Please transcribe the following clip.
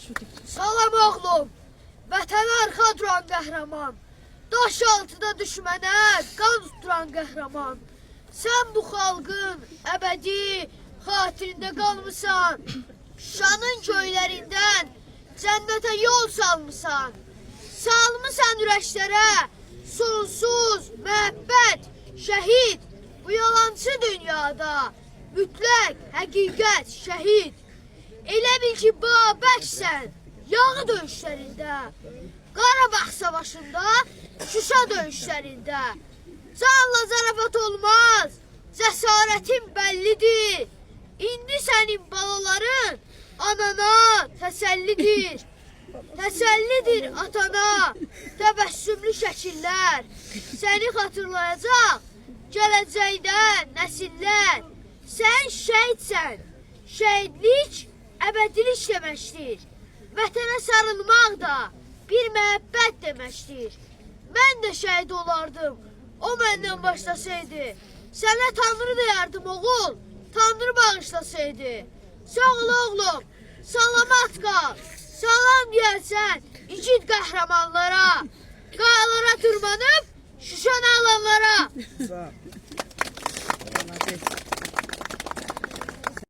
Salam oğlum, vətənə arxa duran qəhrəman, daş altıda düşmənə qan tuturan qəhrəman. Sən bu xalqın əbədi xatirində qalmısan, Şuşanın köylərindən cənnətə yol salmısan. Salmısan ürəklərə sonsuz məhəbbət, şəhid, bu yalancı dünyada mütləq həqiqət, şəhid. Elə bil ki, Babəksən yağı döyüşlərində, Qarabağ savaşında, Şuşa döyüşlərində. Canla zarafat olmaz, cəsarətin bəllidir. İndi sənin balaların anana təsəllidir. Təsəllidir atana təbəssümlü şəkillər. Səni xatırlayacaq gələcəkdə nəsillər. Sən şəhidsən, şəhidlik əbədilik deməkdir. Vətənə sarılmaq da bir məhəbbət deməkdir. Mən də şəhid olardım, o məndən başlasaydı. Sənə Tanrı deyərdim oğul, Tanrı bağışlasaydı. Sağ ol oğlum, salamat qal. Salam deyərsən igid qəhrəmanlara, qayalara tırmanıb Şuşanı alanlara.